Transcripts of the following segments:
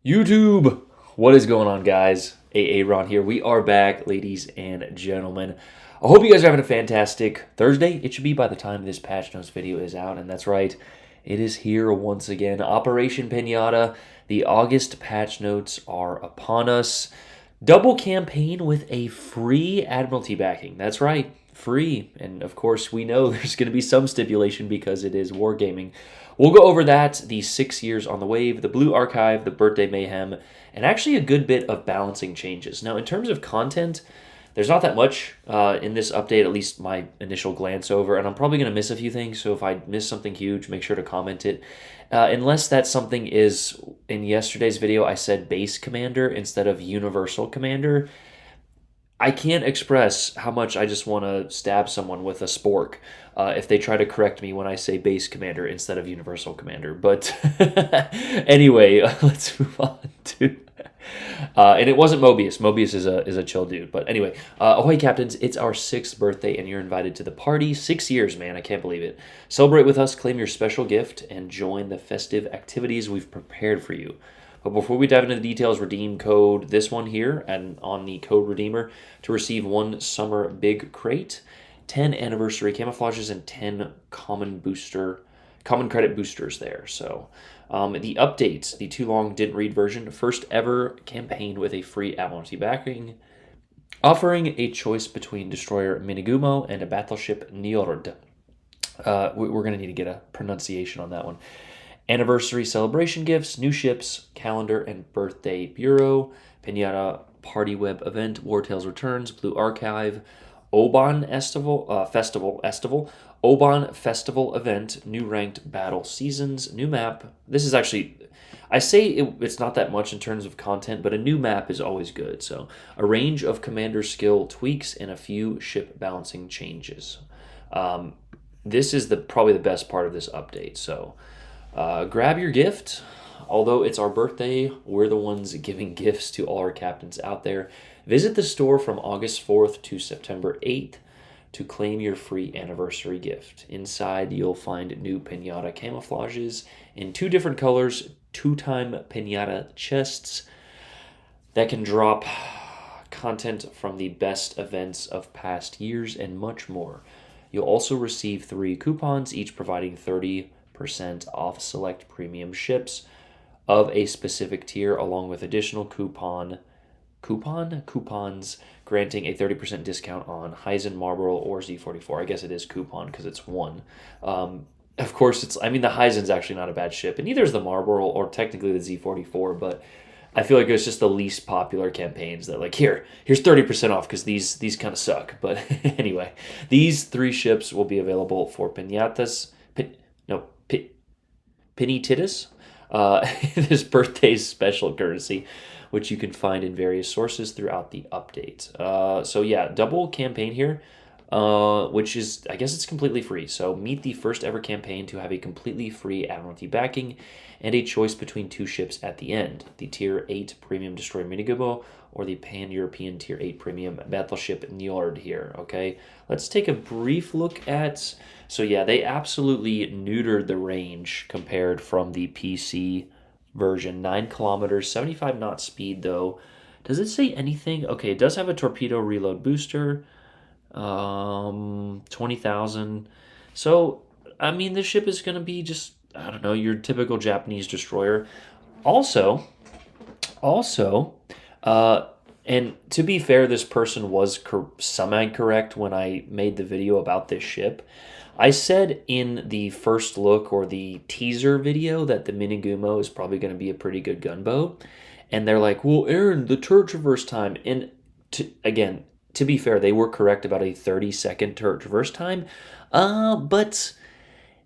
YouTube, what is going on, guys? Ron here. We are back, ladies and gentlemen. I hope you guys are having a fantastic Thursday. It should be by the time this patch notes video is out, and that's right, it is here once again. Operation Pinata. The August patch notes are upon us. Double campaign with a free Admiralty backing. That's right, free. And of course, we know there's going to be some stipulation because it is wargaming. We'll go over that, the 6 years on the wave, the Blue Archive, the Birthday Mayhem, and actually a good bit of balancing changes. Now, in terms of content, there's not that much in this update, at least my initial glance over, and I'm probably going to miss a few things, so if I miss something huge, make sure to comment it. Unless that something is, in yesterday's video, I said base commander instead of universal commander. I can't express how much I just want to stab someone with a spork if they try to correct me when I say base commander instead of universal commander. But anyway, let's move on to... and it wasn't Mobius. Mobius is a chill dude. But anyway, ahoy, captains. It's our 6th birthday, and you're invited to the party. 6 years, man. I can't believe it. Celebrate with us, claim your special gift, and join the festive activities we've prepared for you. But before we dive into the details, redeem code this one here and on the code redeemer to receive 1 summer big crate, 10 anniversary camouflages, and 10 common credit boosters there. So the updates, the too long didn't read version, first ever campaign with a free Admiralty backing, offering a choice between destroyer Minigumo and a battleship Njord. We're going to need to get a pronunciation on that one. Anniversary celebration gifts, new ships, calendar, and birthday bureau, Pinata party web event, War Tales returns, Blue Archive, Obon Festival, Obon Festival event, new ranked battle seasons, new map. This is actually, I say it's not that much in terms of content, but a new map is always good. So a range of commander skill tweaks and a few ship balancing changes. This is probably the best part of this update. So grab your gift. Although it's our birthday, we're the ones giving gifts to all our captains out there. Visit the store from August 4th to September 8th to claim your free anniversary gift. Inside, you'll find new Pinata camouflages in 2 different colors, 2-time Pinata chests that can drop content from the best events of past years and much more. You'll also receive 3 coupons, each providing 30% off select premium ships of a specific tier, along with additional coupons granting a 30% discount on Heisen, Marlboro, or Z44. I guess it is coupon because it's 1. Of course, the Heisen's actually not a bad ship, and neither is the Marlboro or technically the Z44, but I feel like it's just the least popular campaigns that, like, here's 30% off because these kind of suck. But anyway, these 3 ships will be available for Pinatitas, this birthday's special courtesy, which you can find in various sources throughout the update. So yeah, double campaign here, which is, I guess it's completely free. So meet the first ever campaign to have a completely free Admiralty backing and a choice between 2 ships at the end, the Tier 8 Premium Destroyer Minigumo or the Pan-European Tier 8 Premium Battleship Njord here, okay? Let's take a brief look at... So yeah, they absolutely neutered the range compared from the PC version. 9 kilometers, 75 knot speed though. Does it say anything? Okay, it does have a torpedo reload booster. 20,000. So, I mean, this ship is going to be just, I don't know, your typical Japanese destroyer. Also, and to be fair, this person was semi-correct when I made the video about this ship. I said in the first look or the teaser video that the Minigumo is probably going to be a pretty good gunboat. And they're like, well, Aaron, the turret traverse time. And again, to be fair, they were correct about a 30-second turret traverse time. But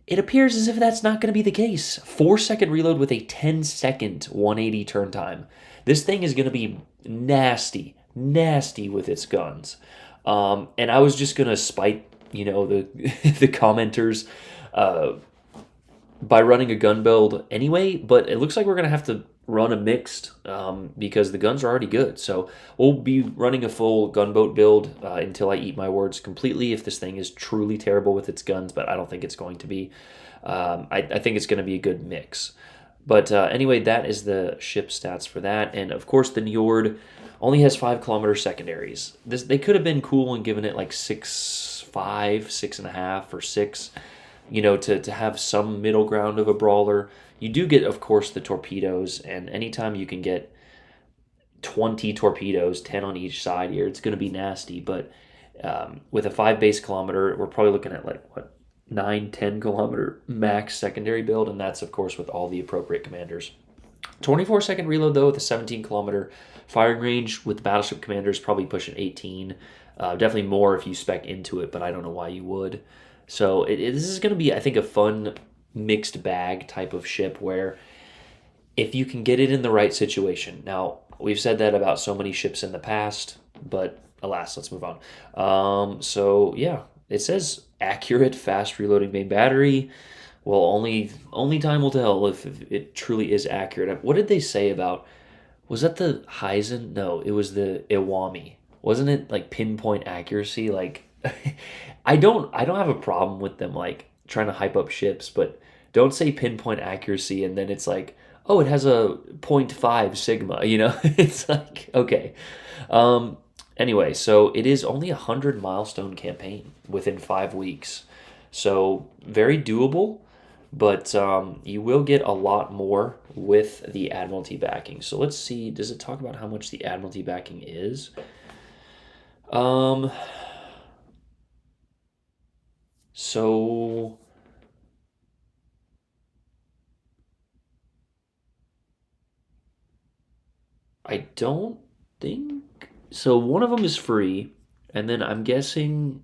it appears as if that's not going to be the case. 4-second reload with a 10-second 180 turn time. This thing is going to be nasty with its guns. And I was just going to spite, the the commenters by running a gun build anyway, but it looks like we're going to have to run a mixed because the guns are already good. So we'll be running a full gunboat build until I eat my words completely if this thing is truly terrible with its guns, but I don't think it's going to be. I think it's going to be a good mix. But anyway, that is the ship stats for that. And of course, the Njord only has 5 kilometer secondaries. They could have been cool and given it like 6.5, 6.5, or 6, to have some middle ground of a brawler. You do get, of course, the torpedoes, and anytime you can get 20 torpedoes, 10 on each side here, it's going to be nasty. But with a 5 base kilometer, we're probably looking at like, what, 9, 10 kilometer max secondary build, and that's, of course, with all the appropriate commanders. 24-second reload, though, with a 17 kilometer firing range with the battleship commanders, probably pushing 18. Definitely more if you spec into it, but I don't know why you would. So this is going to be, I think, a fun mixed bag type of ship where if you can get it in the right situation. Now, we've said that about so many ships in the past, but alas, let's move on. So yeah, it says accurate, fast reloading main battery. Well, only time will tell if it truly is accurate. What did they say about? Was that the Heisen? No, it was the Iwami. Wasn't it like pinpoint accuracy? Like, I don't have a problem with them like trying to hype up ships, but don't say pinpoint accuracy and then it's like, oh, it has a point 0.5 sigma. It's like, okay. Um, anyway, so it is only a 100 milestone campaign within 5 weeks, so very doable. But you will get a lot more with the Admiralty backing. So let's see. Does it talk about how much the Admiralty backing is? Um, so I don't think so. One of them is free, and then I'm guessing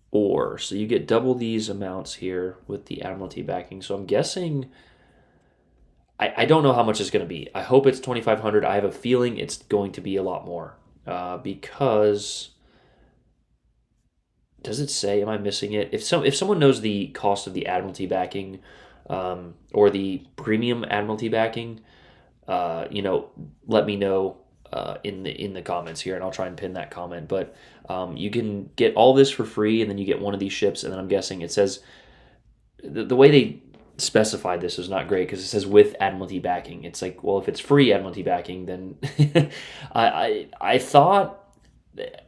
ore. So you get double these amounts here with the Admiralty backing. So I'm guessing. I don't know how much it's going to be. I hope it's 2,500. I have a feeling it's going to be a lot more because does it say? Am I missing it? If someone knows the cost of the Admiralty backing or the premium Admiralty backing, let me know in the comments here, and I'll try and pin that comment. But you can get all this for free, and then you get one of these ships, and then I'm guessing it says the way they specified this is not great because it says with Admiralty backing. It's like, well, if it's free Admiralty backing, then I thought.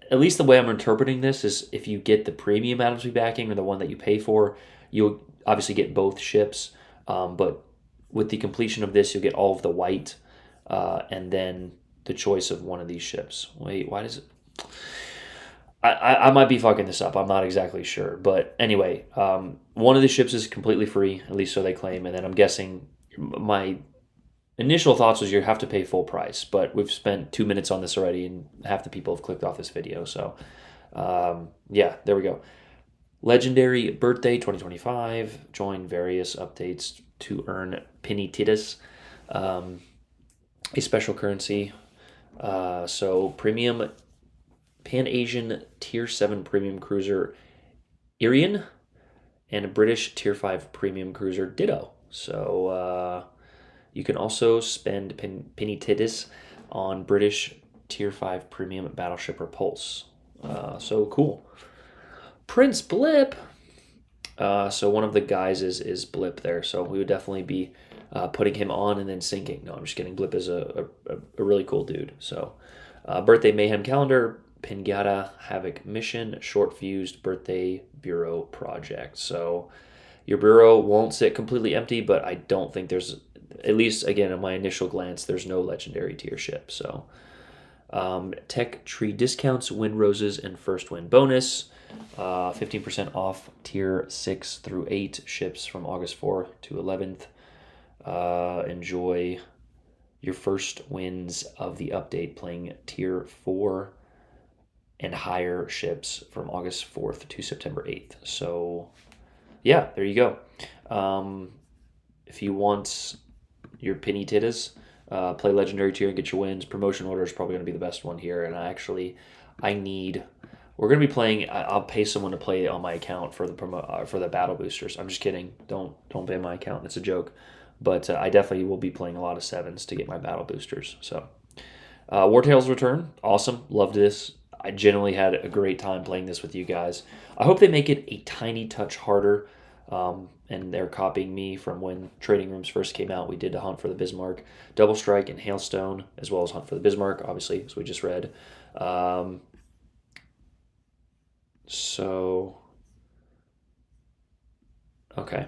At least the way I'm interpreting this is if you get the premium Admiralty backing or the one that you pay for, you'll obviously get both ships. But with the completion of this, you'll get all of the white and then the choice of one of these ships. Wait, why does it? I might be fucking this up. I'm not exactly sure. But anyway, one of the ships is completely free, at least so they claim. And then I'm guessing my initial thoughts was you have to pay full price. But we've spent 2 minutes on this already, and half the people have clicked off this video. So yeah, there we go. Legendary Birthday 2025. Join various updates to earn Pinititas, a special currency. So premium Pan-Asian Tier 7 premium cruiser Irian and a British Tier 5 premium cruiser Ditto. So you can also spend Pinititas on British Tier 5 premium battleship Repulse. So cool. Prince Blip. So one of the guys is Blip there. So we would definitely be putting him on and then sinking. No, I'm just kidding. Blip is a really cool dude. So Birthday Mayhem Calendar, Pinata Havoc Mission, Short Fused Birthday Bureau Project. So your bureau won't sit completely empty, but I don't think there's, at least again in my initial glance, there's no legendary tier ship. So tech tree discounts, win roses, and first win bonus. 15% off tier 6 through 8 ships from August 4th to 11th. Enjoy your first wins of the update playing tier 4 and higher ships from August 4th to September 8th. So yeah, there you go. If you want your penny tittas, play legendary tier and get your wins. Promotion order is probably going to be the best one here. And we're going to be playing. I'll pay someone to play on my account for the battle boosters. I'm just kidding. Don't pay my account. It's a joke. But I definitely will be playing a lot of 7s to get my battle boosters. So Wartail's Return, awesome. Loved this. I genuinely had a great time playing this with you guys. I hope they make it a tiny touch harder. and they're copying me from when Trading Rooms first came out. We did a Hunt for the Bismarck, Double Strike, and Hailstone, as well as Hunt for the Bismarck, obviously, as we just read. Um, so, okay.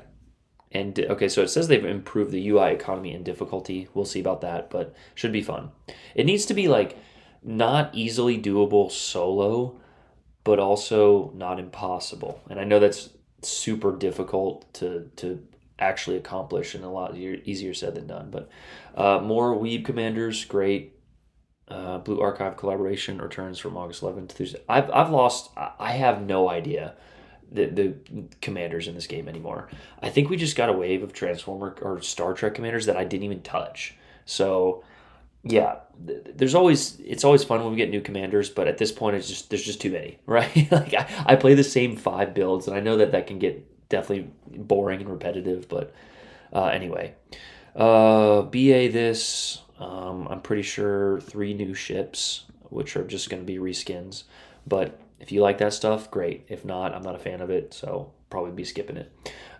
And okay, so it says they've improved the UI economy and difficulty. We'll see about that, but should be fun. It needs to be like not easily doable solo, but also not impossible. And I know that's super difficult to actually accomplish and a lot easier said than done. But more Weeb commanders, great. Blue Archive collaboration returns from August 11th through. I've lost. I have no idea the commanders in this game anymore. I think we just got a wave of Transformer or Star Trek commanders that I didn't even touch. So yeah, there's always it's always fun when we get new commanders, but at this point it's just there's just too many, right? Like I play the same 5 builds, and I know that can get definitely boring and repetitive, but anyway, BA this. I'm pretty sure 3 new ships, which are just going to be reskins. But if you like that stuff, great. If not, I'm not a fan of it, so probably be skipping it.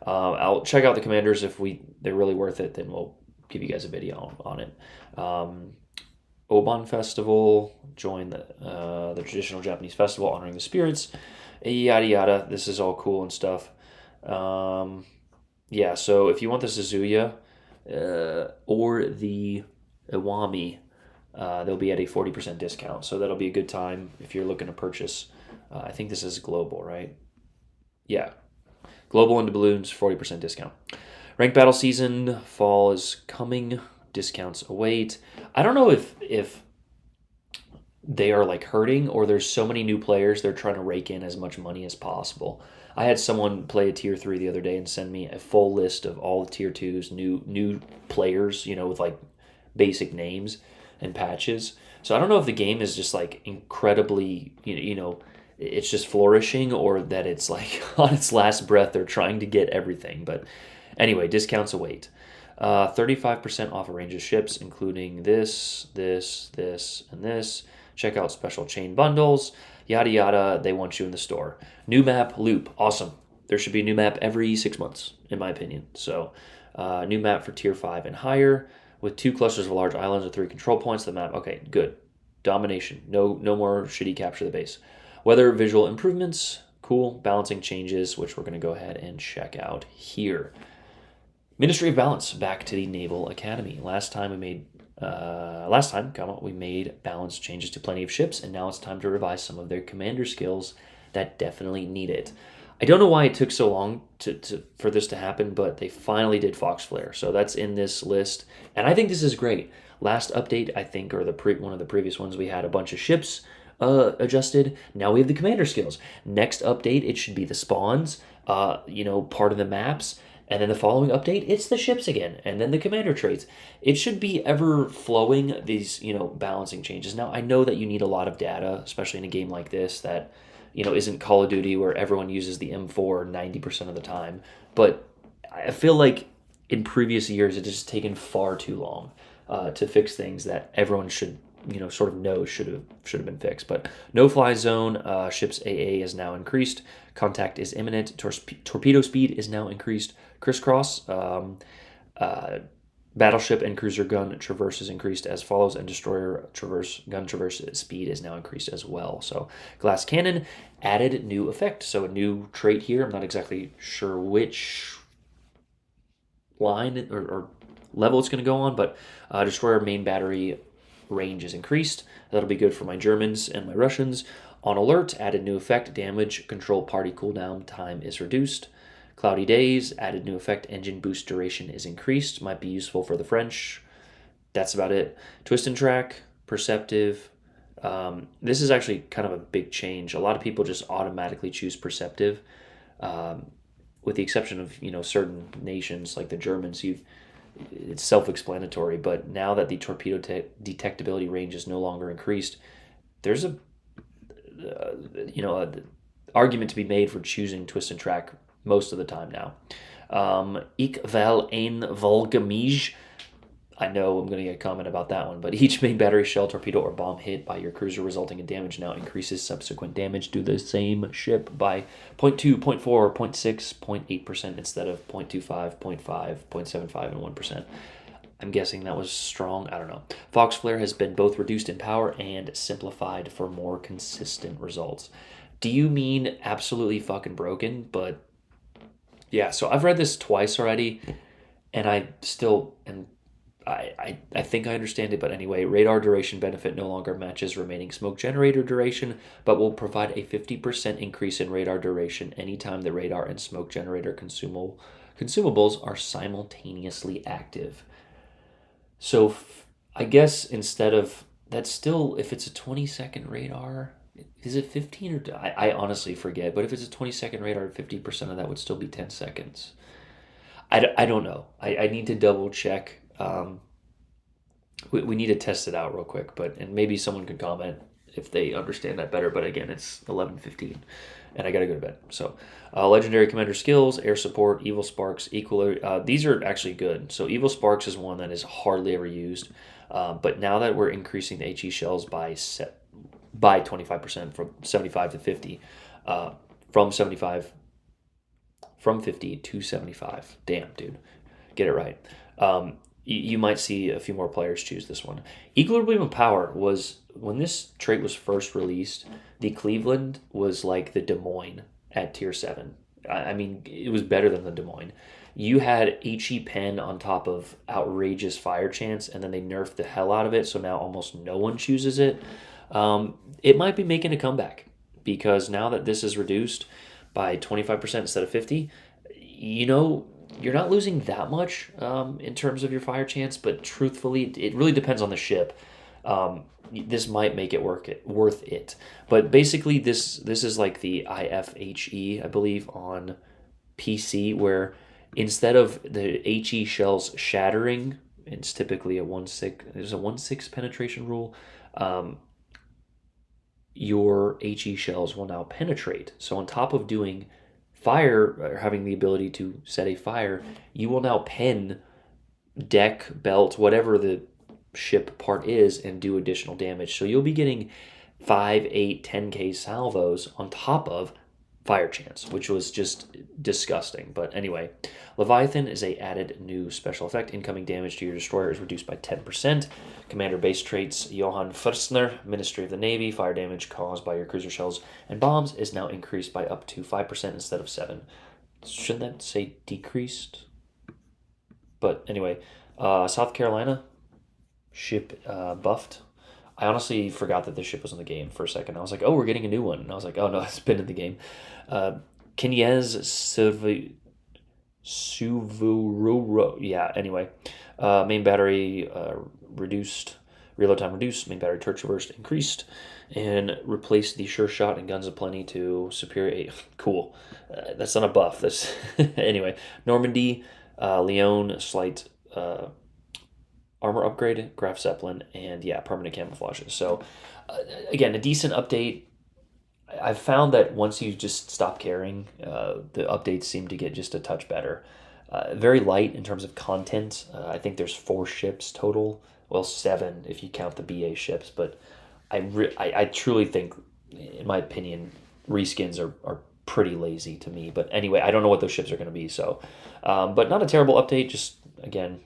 I'll check out the commanders. If they're really worth it, then we'll give you guys a video on it. Obon Festival, join the traditional Japanese festival honoring the spirits, yada yada. This is all cool and stuff. Yeah, so if you want the Suzuya or the Iwami, they'll be at a 40% discount. So that'll be a good time if you're looking to purchase. I think this is global, right? Yeah. Global into balloons, 40% discount. Ranked battle season, fall is coming. Discounts await. I don't know if they are like hurting or there's so many new players they're trying to rake in as much money as possible. I had someone play a tier 3 the other day and send me a full list of all the tier 2s, new players, with like basic names and patches. So I don't know if the game is just like incredibly, it's just flourishing or that it's like on its last breath they're trying to get everything. But anyway, discounts await. 35% off a range of ships, including this, and this. Check out special chain bundles, yada yada. They want you in the store. New map, Loop. Awesome. There should be a new map every 6 months, in my opinion. So, new map for tier 5 and higher, with 2 clusters of large islands with 3 control points. The map, okay, good. Domination. No more shitty capture the base. Weather visual improvements, cool. Balancing changes, which we're going to go ahead and check out here. Ministry of Balance, back to the Naval Academy. Last time, we made balance changes to plenty of ships, and now it's time to revise some of their commander skills that definitely need it. I don't know why it took so long for this to happen, but they finally did Fox Flare, so that's in this list, and I think this is great. Last update, I think, or one of the previous ones, we had a bunch of ships adjusted. Now we have the commander skills. Next update, it should be the spawns, part of the maps. And then the following update, it's the ships again, and then the commander traits. It should be ever flowing, these, balancing changes. Now, I know that you need a lot of data, especially in a game like this that, isn't Call of Duty where everyone uses the M4 90% of the time. But I feel like in previous years, it has just taken far too long to fix things that everyone should, sort of know should have been fixed. But no fly zone, ship's AA is now increased. Contact is imminent. Torpedo speed is now increased. Crisscross, battleship and cruiser gun traverse is increased as follows, and destroyer gun traverse speed is now increased as well. So glass cannon added new effect. So a new trait here. I'm not exactly sure which line or level it's going to go on, but destroyer main battery range is increased. That'll be good for my Germans and my Russians. On alert, added new effect. Damage control party cooldown time is reduced. Cloudy days, added new effect. Engine boost duration is increased. Might be useful for the French. That's about it. Twist and track, perceptive. This is actually kind of a big change. A lot of people just automatically choose perceptive, with the exception of certain nations like the Germans. It's self-explanatory. But now that the torpedo detectability range is no longer increased, there's a argument to be made for choosing twist and track most of the time now. Ik wel een volgemij. I know I'm going to get a comment about that one, but each main battery, shell, torpedo, or bomb hit by your cruiser resulting in damage now increases subsequent damage to the same ship by 0.2, 0.4, 0.6, 0.8% instead of 0.25, 0.5, 0.75, and 1%. I'm guessing that was strong. I don't know. Fox Flare has been both reduced in power and simplified for more consistent results. Do you mean absolutely fucking broken? But yeah, so I've read this twice already, and I still am I think I understand it, but anyway, radar duration benefit no longer matches remaining smoke generator duration, but will provide a 50% increase in radar duration anytime the radar and smoke generator consumables are simultaneously active. So I guess instead of that's still, if it's a 20-second radar, is it 15 or I honestly forget, but if it's a 20-second radar, 50% of that would still be 10 seconds. I don't know. I need to double check. We need to test it out real quick, and maybe someone could comment if they understand that better. But again, it's 11:15, and I gotta go to bed. So, legendary commander skills, air support, evil sparks, equal. These are actually good. So evil sparks is one that is hardly ever used, but now that we're increasing the HE shells by 25% from 75 to 50, from 75 from 50 to 75. Damn, dude, get it right. You might see a few more players choose this one. Equilibrium of Power was, when this trait was first released, the Cleveland was like the Des Moines at tier 7. I mean, it was better than the Des Moines. You had HE Pen on top of outrageous fire chance, and then they nerfed the hell out of it, so now almost no one chooses it. It might be making a comeback, because now that this is reduced by 25% instead of 50, you're not losing that much in terms of your fire chance, but truthfully, it really depends on the ship. This might make it worth it. But basically, this is like the IFHE, I believe, on PC, where instead of the HE shells shattering, it's typically a 1/6. There's a 1/6 penetration rule. Your HE shells will now penetrate. So on top of doing fire, or having the ability to set a fire, you will now pen deck, belt, whatever the ship part is, and do additional damage. So you'll be getting 5, 8, 10k salvos on top of fire chance, which was just disgusting. But anyway, Leviathan is a added new special effect. Incoming damage to your destroyer is reduced by 10%. Commander base traits, Johann Fürstner, Ministry of the Navy, fire damage caused by your cruiser shells and bombs is now increased by up to 5% instead of 7. Shouldn't that say decreased? But anyway, South Carolina ship buffed. I honestly forgot that this ship was in the game for a second. I was like, oh, we're getting a new one. And I was like, oh, no, it's been in the game. Kenyez Suvururo. Yeah, anyway. Main battery reduced. Reload time reduced. Main battery turret burst increased. And replaced the sure shot and guns of plenty to superior 8. Cool. That's not a buff. That's anyway. Normandy, Leon, slight armor upgrade, Graf Zeppelin, and yeah, permanent camouflages. So, again, a decent update. I've found that once you just stop caring, the updates seem to get just a touch better. Very light in terms of content. I think there's 4 ships total. Well, 7 if you count the BA ships. But I truly think, in my opinion, reskins are pretty lazy to me. But anyway, I don't know what those ships are going to be. So, but not a terrible update. Just, again,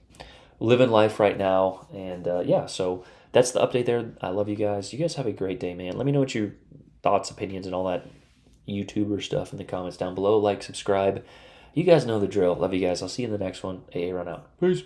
living life right now. And yeah, so that's the update there. I love you guys. You guys have a great day, man. Let me know what your thoughts, opinions, and all that YouTuber stuff in the comments down below. Like, subscribe. You guys know the drill. Love you guys. I'll see you in the next one. AA Run out. Peace.